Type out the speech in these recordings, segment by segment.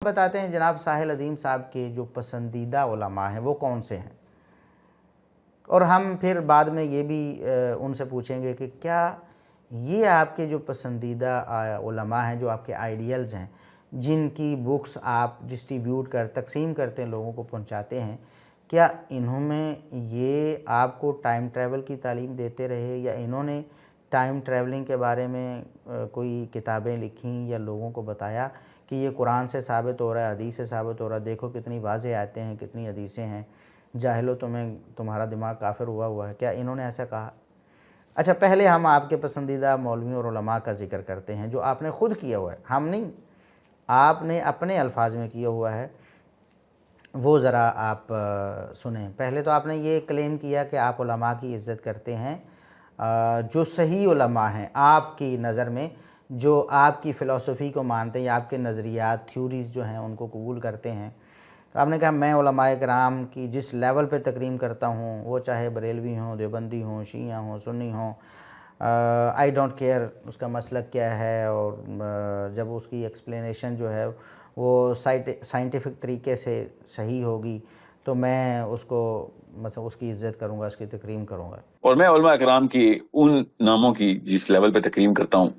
بتاتے ہیں جناب ساحل ادیم صاحب کے جو پسندیدہ علماء ہیں وہ کون سے ہیں، اور ہم پھر بعد میں یہ بھی ان سے پوچھیں گے کہ کیا یہ آپ کے جو پسندیدہ علماء ہیں، جو آپ کے آئیڈیلز ہیں، جن کی بکس آپ ڈسٹریبیوٹ تقسیم کرتے ہیں، لوگوں کو پہنچاتے ہیں، کیا انہوں میں یہ آپ کو ٹائم ٹریول کی تعلیم دیتے رہے، یا انہوں نے ٹائم ٹریولنگ کے بارے میں کوئی کتابیں لکھیں یا لوگوں کو بتایا کہ یہ قرآن سے ثابت ہو رہا ہے، حدیث سے ثابت ہو رہا ہے، دیکھو کتنی واضح آیتیں ہیں، کتنی حدیثیں ہیں، جاہلو تمہارا دماغ کافر ہوا ہے، کیا انہوں نے ایسا کہا؟ اچھا، پہلے ہم آپ کے پسندیدہ مولویوں اور علماء کا ذکر کرتے ہیں جو آپ نے خود کیا ہوا ہے، ہم نہیں، آپ نے اپنے الفاظ میں کیا ہوا ہے، وہ ذرا آپ سنیں۔ پہلے تو آپ نے یہ کلیم کیا کہ آپ علماء کی عزت کرتے ہیں، جو صحیح علماء ہیں آپ کی نظر میں، جو آپ کی فلسفی کو مانتے ہیں یا آپ کے نظریات، تھیوریز جو ہیں ان کو قبول کرتے ہیں۔ آپ نے کہا میں علماء کرام کی جس لیول پہ تکریم کرتا ہوں، وہ چاہے بریلوی ہوں، دیوبندی ہوں، شیعہ ہوں، سنی ہوں، آئی ڈونٹ کیئر اس کا مسلک کیا ہے، اور جب اس کی ایکسپلینیشن جو ہے وہ سائنٹیفک طریقے سے صحیح ہوگی تو میں اس کو مثلا اس کی عزت کروں گا، اس کی تکریم کروں گا۔ اور میں علماء کرام کی ان ناموں کی جس لیول پہ تکریم کرتا ہوں،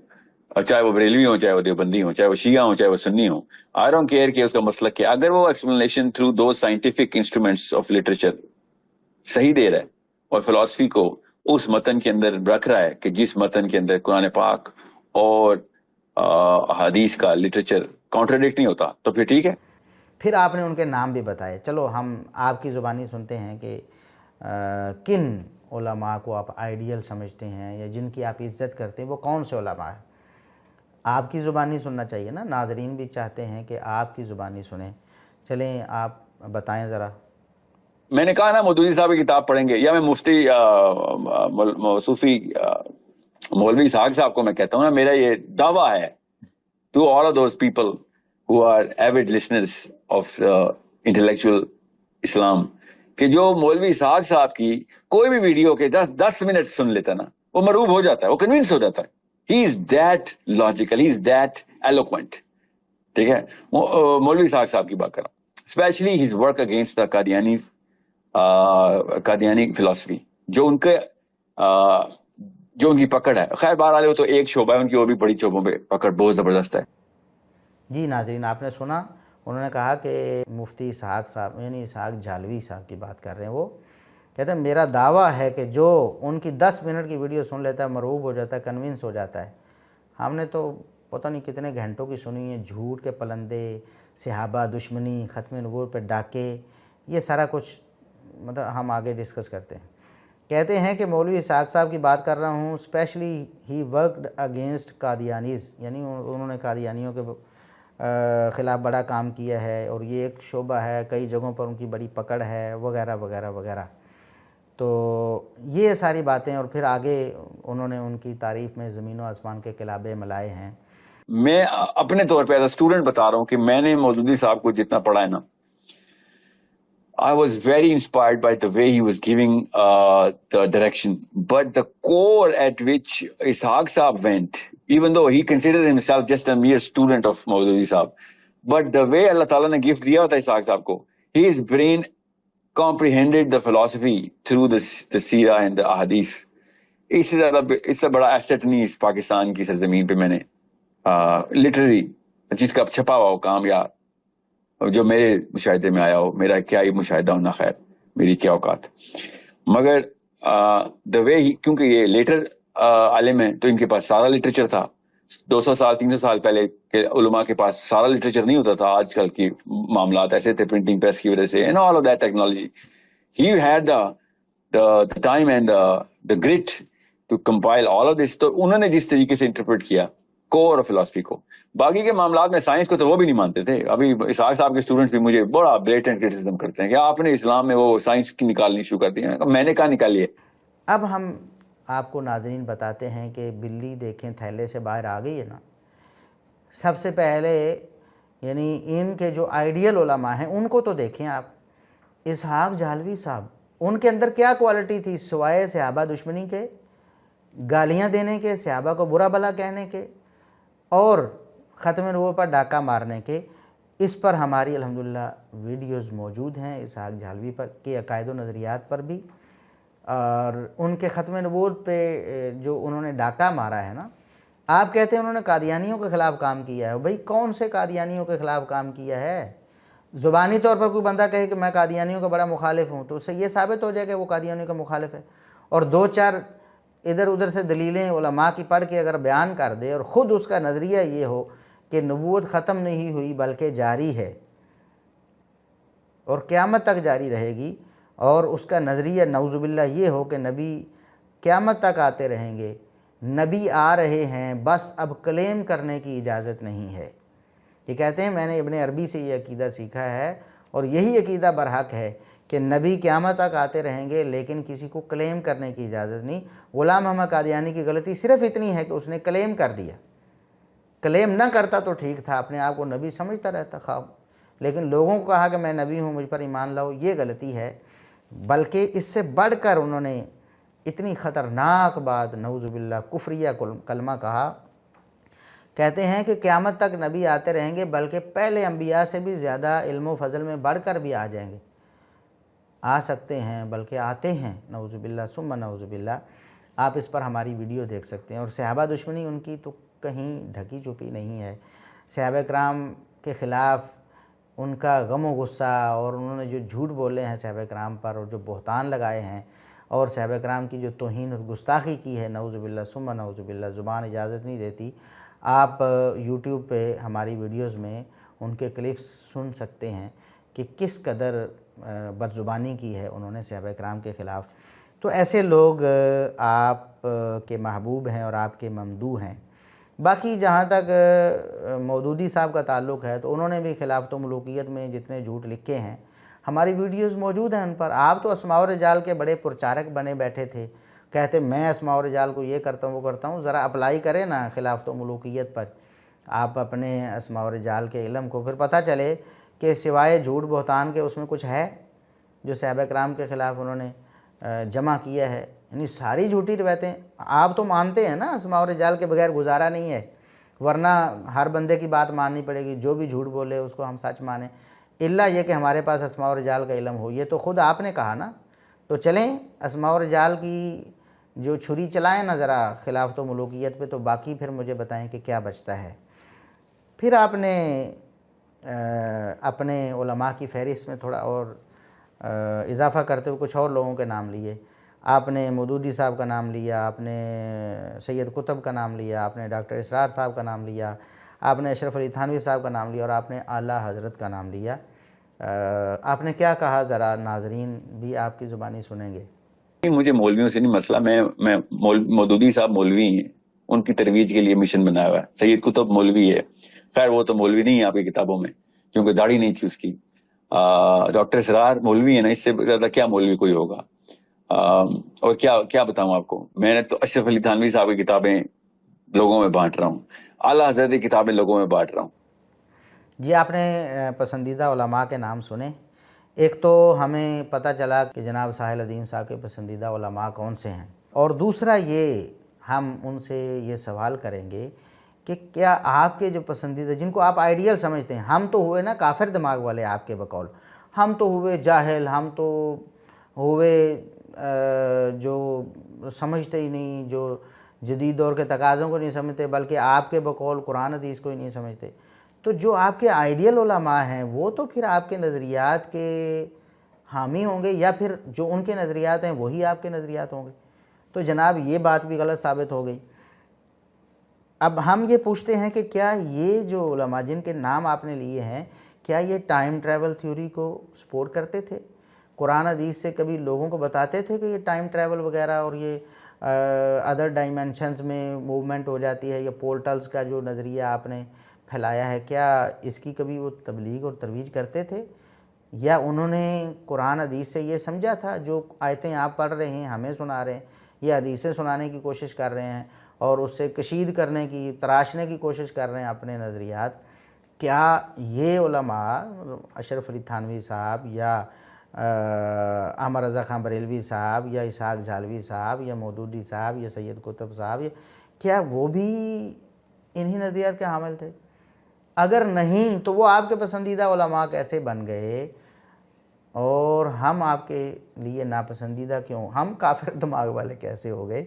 چاہے وہ بریلوی ہوں، چاہے وہ دیوبندی ہوں، چاہے وہ شیعہ ہوں، چاہے وہ سنی ہوں، آئی ڈونٹ کیئر کہ اس کا مسلک کیا، اگر وہ explanation through two scientific instruments of literature صحیح دے رہا ہے اور فلسفی کو اس متن کے اندر رکھ رہا ہے کہ جس متن کے اندر قرآن پاک اور حدیث کا لٹریچر کانٹراڈکٹ نہیں ہوتا، تو پھر ٹھیک ہے۔ پھر آپ نے ان کے نام بھی بتائے، چلو ہم آپ کی زبانی سنتے ہیں کہ کن علماء کو آپ آئیڈیل سمجھتے ہیں یا جن کی آپ عزت کرتے ہیں، وہ کون سے علماء ہیں؟ آپ کی زبانی سننا چاہیے نا، ناظرین بھی چاہتے ہیں کہ آپ کی زبانی سنیں، چلیں آپ بتائیں ذرا۔ میں نے کہا نا مودودی صاحب کی کتاب پڑھیں گے، یا میں مفتی صوفی مولوی اسحاق صاحب کو میں کہتا ہوں نا، میرا یہ دعویٰ ہے to all of those people who are avid listeners of intellectual Islam کہ جو مولوی اسحاق صاحب کی کوئی بھی ویڈیو کے 10 منٹ سن لیتا نا، وہ مرعوب ہو جاتا ہے، وہ کنوینس ہو جاتا ہے۔ He is that logical, he is that eloquent۔ ٹھیک ہے، مولوی اسحاق صاحب کی بات کر رہا ہوں، especially his work against the قادیانیز، قادیانی فلسفی، جو ان کے جو ان کی پکڑ ہے، خیر بہرحال وہ تو ایک شعبہ ہے، ان کی اور بھی بڑی شعبوں پہ پکڑ بہت زبردست ہے۔ جی ناظرین، آپ نے سنا، انہوں نے کہا کہ مفتی اسحاق صاحب یعنی اسحاق جھالوی صاحب کی بات کر رہے ہیں، وہ کہتے ہیں میرا دعویٰ ہے کہ جو ان کی 10 منٹ کی ویڈیو سن لیتا ہے، مرعوب ہو جاتا ہے، کنونس ہو جاتا ہے۔ ہم نے تو پتہ نہیں کتنے گھنٹوں کی سنی ہے، جھوٹ کے پلندے، صحابہ دشمنی، ختم نبوت پہ ڈاکے، یہ سارا کچھ مطلب ہم آگے ڈسکس کرتے ہیں۔ کہتے ہیں کہ مولوی اسحاق صاحب کی بات کر رہا ہوں، اسپیشلی ہی ورکڈ اگینسٹ قادیانیز، یعنی انہوں نے قادیانیوں کے خلاف بڑا کام کیا ہے، اور یہ ایک شعبہ ہے، کئی جگہوں پر ان کی بڑی پکڑ ہے، وغیرہ وغیرہ وغیرہ۔ تو یہ ساری باتیں، اور پھر آگے انہوں نے ان کی تعریف میں زمین و آسمان کے قلابے ملائے ہیں۔ میں اپنے طور پہ ایز اے اسٹوڈنٹ بتا رہا ہوں کہ میں نے مودودی صاحب کو جتنا پڑھا ہے نا، I was very inspired by the way he was giving the direction. But the core at which Ishaq Saab went, even though he considered himself just a mere student of Maududi Saab, but the way Allah Ta'ala ne gift diya tha Ishaq Saab ko, his brain comprehended the philosophy through the seerah and the ahadith. اس سے بڑا asset نہیں اس پاکستان کی سرزمین پہ میں نے literary جس کا چھپا ہوا ہو کام یا جو میرے مشاہدے میں آیا ہو، میرا کیا ہی مشاہدہ ہونا، خیر میری کیا اوقات، مگر دا وے کیونکہ یہ لیٹر عالم ہے تو ان کے پاس سارا لٹریچر تھا۔ 200 سال 300 سال پہلے کے علماء کے پاس سارا لٹریچر نہیں ہوتا تھا، آج کل کی معاملات ایسے تھے پرنٹنگ پریس کی وجہ سے and all of that technology. He had the time and the great to compile all of this. تو انہوں نے جس طریقے سے انٹرپریٹ کیا کور آف فلسفی کو، باقی کے معاملات میں سائنس کو تو وہ بھی نہیں مانتے تھے۔ ابھی اسحاق صاحب کے اسٹوڈنٹس بھی مجھے بڑا بلیٹنٹ کرٹیسزم کرتے ہیں کہ آپ نے اسلام میں وہ سائنس کی نکالنی شروع کر دی ہے، میں نے کہا نکالی ہے۔ اب ہم آپ کو ناظرین بتاتے ہیں کہ بلی دیکھیں تھیلے سے باہر آ گئی ہے نا۔ سب سے پہلے یعنی ان کے جو آئیڈیل علماء ہیں ان کو تو دیکھیں آپ، اسحاق جھالوی صاحب، ان کے اندر کیا کوالٹی تھی سوائے صحابہ دشمنی کے، گالیاں دینے کے، صحابہ کو برا بھلا کہنے کے، اور ختم نبوت پر ڈاکہ مارنے کے؟ اس پر ہماری الحمدللہ ویڈیوز موجود ہیں، اسحاق جھالوی پر کے عقائد و نظریات پر بھی، اور ان کے ختم نبوت پہ جو انہوں نے ڈاکہ مارا ہے نا، آپ کہتے ہیں انہوں نے قادیانیوں کے خلاف کام کیا ہے. بھئی کون سے قادیانیوں کے خلاف کام کیا ہے؟ زبانی طور پر کوئی بندہ کہے کہ میں قادیانیوں کا بڑا مخالف ہوں تو اس سے یہ ثابت ہو جائے کہ وہ قادیانیوں کا مخالف ہے، اور دو چار ادھر ادھر سے دلیلیں علماء کی پڑھ کے اگر بیان کر دے اور خود اس کا نظریہ یہ ہو کہ نبوت ختم نہیں ہوئی بلکہ جاری ہے اور قیامت تک جاری رہے گی، اور اس کا نظریہ نعوذ باللہ یہ ہو کہ نبی قیامت تک آتے رہیں گے، نبی آ رہے ہیں بس اب کلیم کرنے کی اجازت نہیں ہے. یہ کہتے ہیں میں نے ابن عربی سے یہ عقیدہ سیکھا ہے اور یہی عقیدہ برحق ہے کہ نبی قیامت تک آتے رہیں گے لیکن کسی کو کلیم کرنے کی اجازت نہیں. غلام محمد قادیانی کی غلطی صرف اتنی ہے کہ اس نے کلیم کر دیا. کلیم نہ کرتا تو ٹھیک تھا، اپنے آپ کو نبی سمجھتا رہتا خواب، لیکن لوگوں کو کہا کہ میں نبی ہوں، مجھ پر ایمان لاؤ، یہ غلطی ہے. بلکہ اس سے بڑھ کر انہوں نے اتنی خطرناک بات نعوذ باللہ کفریہ کلمہ کہا. کہتے ہیں کہ قیامت تک نبی آتے رہیں گے بلکہ پہلے انبیاء سے بھی زیادہ علم و فضل میں بڑھ کر بھی آ جائیں گے، آ سکتے ہیں بلکہ آتے ہیں، نعوذ باللہ ثم نعوذ باللہ. آپ اس پر ہماری ویڈیو دیکھ سکتے ہیں. اور صحابہ دشمنی ان کی تو کہیں ڈھکی چھپی نہیں ہے. صحابہ کرام کے خلاف ان کا غم و غصہ، اور انہوں نے جو جھوٹ بولے ہیں صحابہ کرام پر اور جو بہتان لگائے ہیں اور صحابہ کرام کی جو توہین اور گستاخی کی ہے، نعوذ باللہ ثم نعوذ باللہ، زبان اجازت نہیں دیتی. آپ یوٹیوب پہ ہماری ویڈیوز میں ان کے کلپس سن سکتے ہیں کہ کس قدر بدزبانی کی ہے انہوں نے صحابہ کرام کے خلاف. تو ایسے لوگ آپ کے محبوب ہیں اور آپ کے ممدوح ہیں. باقی جہاں تک مودودی صاحب کا تعلق ہے تو انہوں نے بھی خلافت و ملوکیت میں جتنے جھوٹ لکھے ہیں ہماری ویڈیوز موجود ہیں ان پر. آپ تو اسماء و رجال کے بڑے پرچارک بنے بیٹھے تھے، کہتے میں اسماء و رجال کو یہ کرتا ہوں وہ کرتا ہوں. ذرا اپلائی کریں نا خلافت و ملوکیت پر آپ اپنے اسماء و رجال کے علم کو، پھر پتہ چلے کہ سوائے جھوٹ بہتان کے اس میں کچھ ہے جو صحابہ کرام کے خلاف انہوں نے جمع کیا ہے. یعنی ساری جھوٹی روایتیں آپ تو مانتے ہیں نا، اسماء و رجال کے بغیر گزارا نہیں ہے، ورنہ ہر بندے کی بات ماننی پڑے گی، جو بھی جھوٹ بولے اس کو ہم سچ مانیں، الا یہ کہ ہمارے پاس اسماء و رجال کا علم ہو. یہ تو خود آپ نے کہا نا. تو چلیں اسماء و رجال کی جو چھری چلائیں نا ذرا خلافت و ملوکیت پہ، تو باقی پھر مجھے بتائیں کہ کیا بچتا ہے. پھر آپ نے اپنے علماء کی فہرست میں تھوڑا اور اضافہ کرتے ہوئے کچھ اور لوگوں کے نام لیے. آپ نے مودودی صاحب کا نام لیا، آپ نے سید قطب کا نام لیا، آپ نے ڈاکٹر اسرار صاحب کا نام لیا، آپ نے اشرف علی تھانوی صاحب کا نام لیا، اور آپ نے اعلیٰ حضرت کا نام لیا. آپ نے کیا کہا ذرا ناظرین بھی آپ کی زبانی سنیں گے. مجھے مولویوں سے نہیں مسئلہ، میں مودودی صاحب مولوی ہیں، ان کی ترویج کے لیے مشن بنایا ہوا ہے. سید قطب مولوی ہے، خیر وہ تو مولوی نہیں ہے آپ کی کتابوں میں کیونکہ داڑھی نہیں تھی اس کی. ڈاکٹر اسرار مولوی ہے نا، اس سے زیادہ کیا مولوی کوئی ہوگا. اور کیا بتاؤں آپ کو، میں نے تو اشرف علی تھانوی صاحب کی کتابیں لوگوں میں بانٹ رہا ہوں، اعلیٰ حضرت کی کتابیں لوگوں میں بانٹ رہا ہوں. جی آپ نے پسندیدہ علماء کے نام سنے. ایک تو ہمیں پتہ چلا کہ جناب ساحل ادیم صاحب کے پسندیدہ علماء کون سے ہیں، اور دوسرا یہ ہم ان سے یہ سوال کریں گے کہ کیا آپ کے جو پسندیدہ جن کو آپ آئیڈیل سمجھتے ہیں، ہم تو ہوئے نا کافر دماغ والے آپ کے بقول، ہم تو ہوئے جاہل، ہم تو ہوئے جو سمجھتے ہی نہیں، جو جدید دور کے تقاضوں کو نہیں سمجھتے، بلکہ آپ کے بقول قرآن حدیث کو ہی نہیں سمجھتے. تو جو آپ کے آئیڈیل علماء ہیں وہ تو پھر آپ کے نظریات کے حامی ہوں گے، یا پھر جو ان کے نظریات ہیں وہی آپ کے نظریات ہوں گے. تو جناب یہ بات بھی غلط ثابت ہو گئی. اب ہم یہ پوچھتے ہیں کہ کیا یہ جو علماء جن کے نام آپ نے لیے ہیں، کیا یہ ٹائم ٹریول تھیوری کو سپورٹ کرتے تھے؟ قرآن حدیث سے کبھی لوگوں کو بتاتے تھے کہ یہ ٹائم ٹریول وغیرہ اور یہ ادر ڈائمینشنز میں موومنٹ ہو جاتی ہے، یا پورٹلز کا جو نظریہ آپ نے پھیلایا ہے، کیا اس کی کبھی وہ تبلیغ اور ترویج کرتے تھے، یا انہوں نے قرآن حدیث سے یہ سمجھا تھا جو آیتیں آپ پڑھ رہے ہیں ہمیں سنا رہے ہیں، یہ حدیثیں سنانے کی کوشش کر رہے ہیں اور اس سے کشید کرنے کی، تراشنے کی کوشش کر رہے ہیں اپنے نظریات. کیا یہ علماء اشرف علی تھانوی صاحب یا احمد رضا خان بریلوی صاحب یا اسحاق جھالوی صاحب یا مودودی صاحب یا سید قطب صاحب، کیا وہ بھی انہی نظریات کے حامل تھے؟ اگر نہیں تو وہ آپ کے پسندیدہ علماء کیسے بن گئے اور ہم آپ کے لیے ناپسندیدہ کیوں، ہم کافر دماغ والے کیسے ہو گئے؟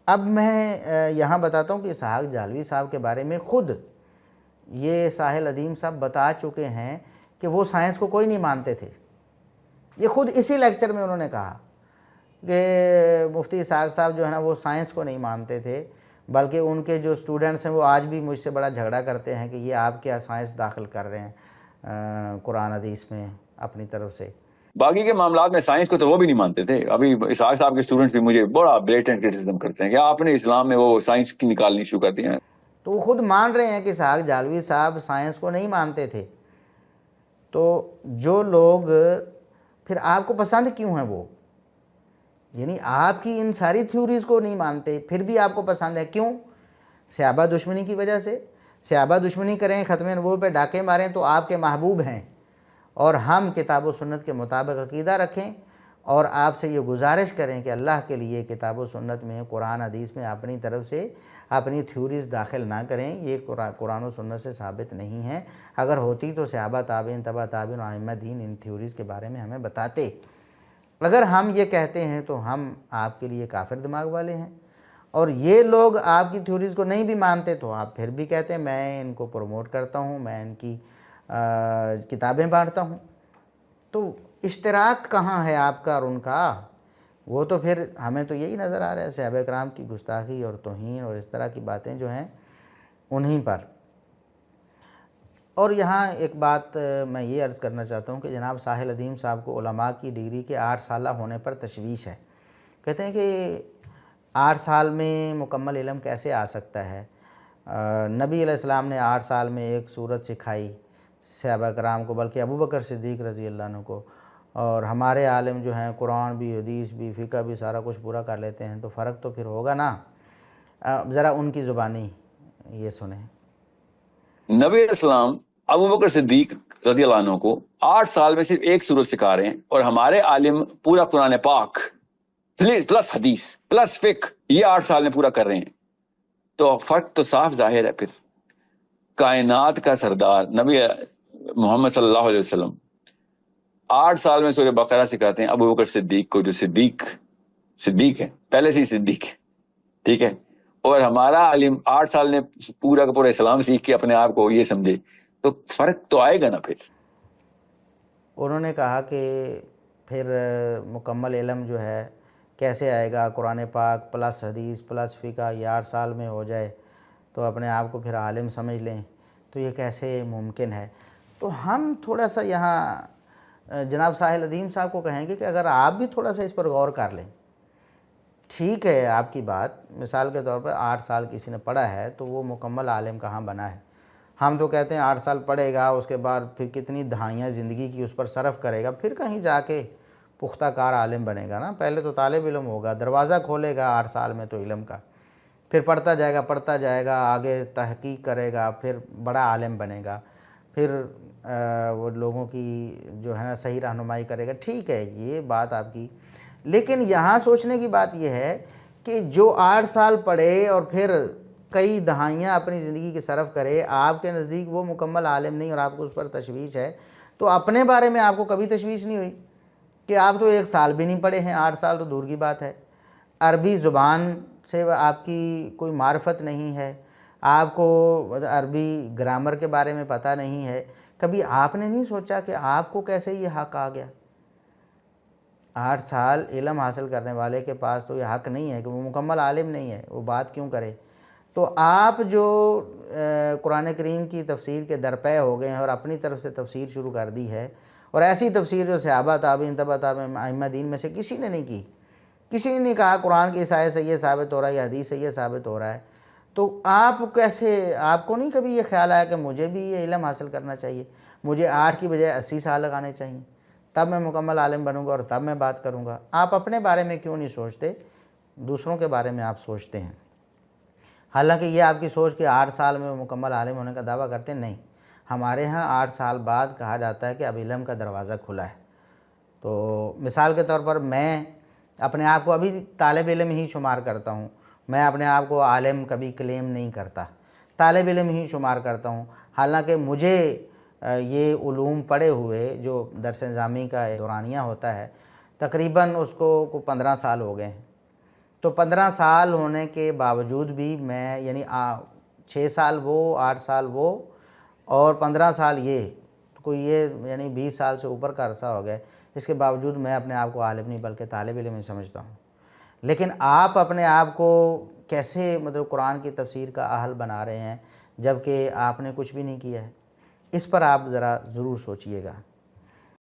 اب میں یہاں بتاتا ہوں کہ اسحاق جہلوی صاحب کے بارے میں خود یہ ساحل ادیم صاحب بتا چکے ہیں کہ وہ سائنس کو کوئی نہیں مانتے تھے۔ یہ خود اسی لیکچر میں انہوں نے کہا کہ مفتی اسحاق صاحب جو ہے نا وہ سائنس کو نہیں مانتے تھے، بلکہ ان کے جو سٹوڈنٹس ہیں وہ آج بھی مجھ سے بڑا جھگڑا کرتے ہیں کہ یہ آپ کیا سائنس داخل کر رہے ہیں قرآن حدیث میں اپنی طرف سے۔ باقی کے معاملات میں سائنس کو تو وہ بھی نہیں مانتے تھے۔ ابھی اسحاق صاحب کے اسٹوڈنٹس بھی مجھے بڑا بلیٹنٹ کرٹیسزم کرتے ہیں کہ آپ نے اسلام میں وہ سائنس کی نکالنی شروع کر دی ہیں۔ تو وہ خود مان رہے ہیں کہ اسحاق جہلوی صاحب سائنس کو نہیں مانتے تھے۔ تو جو لوگ پھر آپ کو پسند کیوں ہیں وہ، یعنی آپ کی ان ساری تھیوریز کو نہیں مانتے پھر بھی آپ کو پسند ہے، کیوں؟ صحابہ دشمنی کی وجہ سے۔ صحابہ دشمنی کریں، ختم نبوت پہ ڈاکے ماریں تو آپ کے محبوب ہیں، اور ہم کتاب و سنت کے مطابق عقیدہ رکھیں اور آپ سے یہ گزارش کریں کہ اللہ کے لیے کتاب و سنت میں، قرآن حدیث میں اپنی طرف سے اپنی تھیوریز داخل نہ کریں۔ یہ قرآن و سنت سے ثابت نہیں ہے، اگر ہوتی تو صحابہ تابعین تبع تابعین اور ائمہ دین ان تھیوریز کے بارے میں ہمیں بتاتے۔ اگر ہم یہ کہتے ہیں تو ہم آپ کے لیے کافر دماغ والے ہیں، اور یہ لوگ آپ کی تھیوریز کو نہیں بھی مانتے تو آپ پھر بھی کہتے ہیں میں ان کو پروموٹ کرتا ہوں، میں ان کی کتابیں بانٹتا ہوں۔ تو اشتراک کہاں ہے آپ کا اور ان کا؟ وہ تو پھر ہمیں تو یہی نظر آ رہا ہے، صحابہ کرام کی گستاخی اور توہین اور اس طرح کی باتیں جو ہیں انہیں پر۔ اور یہاں ایک بات میں یہ عرض کرنا چاہتا ہوں کہ جناب ساحل ادیم صاحب کو علماء کی ڈگری کے 8 سالہ ہونے پر تشویش ہے۔ کہتے ہیں کہ 8 سال میں مکمل علم کیسے آ سکتا ہے؟ نبی علیہ السلام نے 8 سال میں ایک سورت سکھائی صحابہ کرام کو، بلکہ ابو بکر صدیق رضی اللہ عنہ کو، اور ہمارے عالم جو ہیں قرآن بھی، حدیث بھی، فقہ بھی سارا کچھ پورا کر لیتے ہیں، تو فرق تو پھر ہوگا نا۔ ذرا ان کی زبانی یہ سنیں۔ نبی علیہ السلام ابو بکر صدیق رضی اللہ عنہ کو 8 سال میں صرف ایک سورت سکھا رہے ہیں، اور ہمارے عالم پورا قرآن پاک پلس حدیث پلس فقہ یہ 8 سال میں پورا کر رہے ہیں۔ تو فرق تو صاف ظاہر ہے۔ پھر کائنات کا سردار نبی محمد صلی اللہ علیہ وسلم 8 سال میں سورہ بقرہ سکھاتے ہیں ابو بکر صدیق کو، جو صدیق ہے، پہلے سے ہی صدیق ہے، ٹھیک ہے، اور ہمارا عالم 8 سال نے پورا کا پورا اسلام سیکھ کے اپنے آپ کو یہ سمجھے، تو فرق تو آئے گا نا۔ پھر انہوں نے کہا کہ پھر مکمل علم جو ہے کیسے آئے گا؟ قرآن پاک پلس حدیث پلس فقہ یہ 8 سال میں ہو جائے تو اپنے آپ کو پھر عالم سمجھ لیں، تو یہ کیسے ممکن ہے؟ تو ہم تھوڑا سا یہاں جناب ساحل ادیم صاحب کو کہیں گے کہ اگر آپ بھی تھوڑا سا اس پر غور کر لیں۔ ٹھیک ہے آپ کی بات، مثال کے طور پر 8 سال کسی نے پڑھا ہے تو وہ مکمل عالم کہاں بنا ہے؟ ہم تو کہتے ہیں 8 سال پڑھے گا، اس کے بعد پھر کتنی دہائیاں زندگی کی اس پر صرف کرے گا، پھر کہیں جا کے پختہ کار عالم بنے گا نا۔ پہلے تو طالب علم ہوگا، دروازہ کھولے گا 8 سال میں تو علم کا، پھر پڑھتا جائے گا، آگے تحقیق کرے گا، پھر بڑا عالم بنے گا، پھر وہ لوگوں کی جو ہے نا صحیح رہنمائی کرے گا۔ ٹھیک ہے یہ بات آپ کی، لیکن یہاں سوچنے کی بات یہ ہے کہ جو 8 سال پڑھے اور پھر کئی دہائیاں اپنی زندگی کے صرف کرے، آپ کے نزدیک وہ مکمل عالم نہیں اور آپ کو اس پر تشویش ہے، تو اپنے بارے میں آپ کو کبھی تشویش نہیں ہوئی کہ آپ تو 1 سال بھی نہیں پڑھے ہیں؟ 8 سال تو دور کی بات ہے، عربی زبان سے آپ کی کوئی معرفت نہیں ہے، آپ کو عربی گرامر کے بارے میں پتہ نہیں ہے، کبھی آپ نے نہیں سوچا کہ آپ کو کیسے یہ حق آ گیا؟ 8 سال علم حاصل کرنے والے کے پاس تو یہ حق نہیں ہے کہ وہ مکمل عالم نہیں ہے، وہ بات کیوں کرے؟ تو آپ جو قرآن کریم کی تفسیر کے درپے ہو گئے ہیں اور اپنی طرف سے تفسیر شروع کر دی ہے، اور ایسی تفسیر جو صحابہ تابعین تبع تابعین ائمہ دین میں سے کسی نے نہیں کی، کسی نے نہیں کہا قرآن کی اس آیت سے یہ ثابت ہو رہا ہے یا حدیث سے یہ ثابت ہو رہا ہے، تو آپ کیسے، آپ کو نہیں کبھی یہ خیال آیا کہ مجھے بھی یہ علم حاصل کرنا چاہیے، مجھے 8 کی بجائے 80 سال لگانے چاہیے، تب میں مکمل عالم بنوں گا اور تب میں بات کروں گا؟ آپ اپنے بارے میں کیوں نہیں سوچتے، دوسروں کے بارے میں آپ سوچتے ہیں؟ حالانکہ یہ آپ کی سوچ کہ 8 سال میں مکمل عالم ہونے کا دعویٰ کرتے ہیں، نہیں، ہمارے ہاں 8 سال بعد کہا جاتا ہے کہ اب علم کا دروازہ کھلا ہے۔ تو مثال کے طور پر میں اپنے آپ کو ابھی طالب علم ہی شمار کرتا ہوں، میں اپنے آپ کو عالم کبھی کلیم نہیں کرتا، طالب علم ہی شمار کرتا ہوں، حالانکہ مجھے یہ علوم پڑھے ہوئے جو درس نظامی کا دورانیہ ہوتا ہے تقریباً اس کو 15 سال ہو گئے ہیں۔ تو 15 سال ہونے کے باوجود بھی میں یعنی 6 سال وہ، 8 سال وہ اور 15 سال یہ، کوئی یہ یعنی 20 سال سے اوپر کا عرصہ ہو گیا، اس کے باوجود میں اپنے آپ کو عالم نہیں بلکہ طالب علم ہی سمجھتا ہوں۔ لیکن آپ اپنے آپ کو کیسے مطلب قرآن کی تفسیر کا اہل بنا رہے ہیں جبکہ آپ نے کچھ بھی نہیں کیا ہے؟ اس پر آپ ذرا ضرور سوچئے گا۔